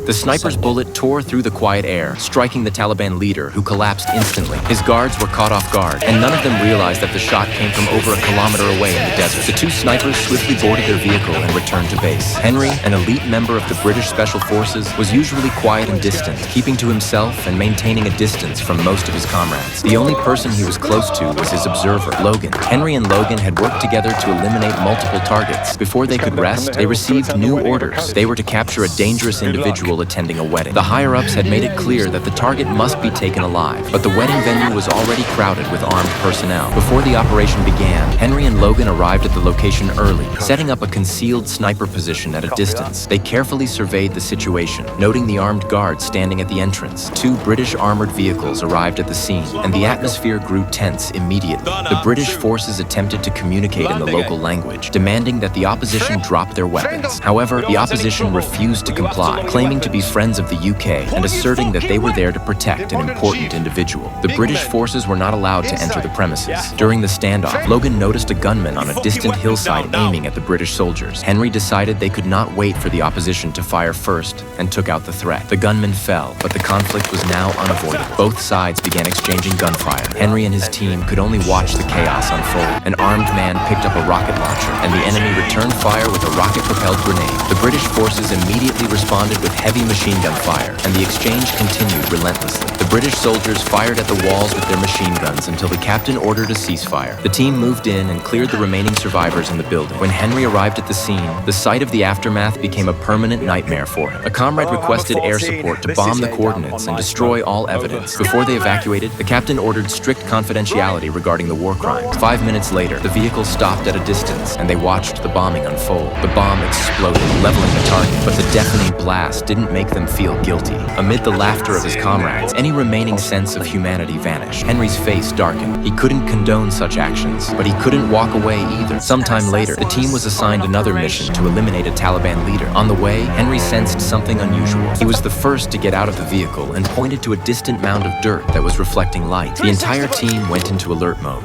The sniper's bullet tore through the quiet air, striking the Taliban leader, who collapsed instantly. His guards were caught off guard, and none of them realized that the shot came from over a kilometer away in the desert. The two snipers swiftly boarded their vehicle and returned to base. Henry, an elite member of the British Special Forces, was usually quiet and distant, keeping to himself and maintaining a distance from most of his comrades. The only person he was close to was his observer, Logan. Henry and Logan had worked together to eliminate multiple targets. Before they could rest, they received new orders. They were to capture a dangerous individual attending a wedding. The higher-ups had made it clear that the target must be taken alive, but the wedding venue was already crowded with armed personnel. Before the operation began, Henry and Logan arrived at the location early, setting up a concealed sniper position at a distance. They carefully surveyed the situation, noting the armed guards standing at the entrance. Two British armored vehicles arrived at the scene, and the atmosphere grew tense immediately. The British forces attempted to communicate in the local language, demanding that the opposition drop their weapons. However, the opposition refused to comply, claiming to be friends of the UK and asserting that they were there to protect an important individual. The British forces were not allowed to enter the premises. During the standoff, Logan noticed a gunman on a distant hillside aiming at the British soldiers. Henry decided they could not wait for the opposition to fire first and took out the threat. The gunman fell, but the conflict was now unavoidable. Both sides began exchanging gunfire. Henry and his team could only watch the chaos unfold. An armed man picked up a rocket launcher, and the enemy returned fire with a rocket-propelled grenade. The British forces immediately responded with heavy machine gun fire, and the exchange continued relentlessly. The British soldiers fired at the walls with their machine guns until the captain ordered a ceasefire. The team moved in and cleared the remaining survivors in the building. When Henry arrived at the scene, the sight of the aftermath became a permanent nightmare for him. A comrade requested air support to bomb the coordinates and destroy all evidence. Before they evacuated, the captain ordered strict confidentiality regarding the war crimes. 5 minutes later, the vehicle stopped at a distance, and they watched the bombing unfold. The bomb exploded, leveling the target, but the deafening blast didn't make them feel guilty. Amid the laughter of his comrades, any remaining sense of humanity vanished. Henry's face darkened. He couldn't condone such actions, but he couldn't walk away either. Sometime later, the team was assigned another mission to eliminate a Taliban leader. On the way, Henry sensed something unusual. He was the first to get out of the vehicle and pointed to a distant mound of dirt that was reflecting light. The entire team went into alert mode.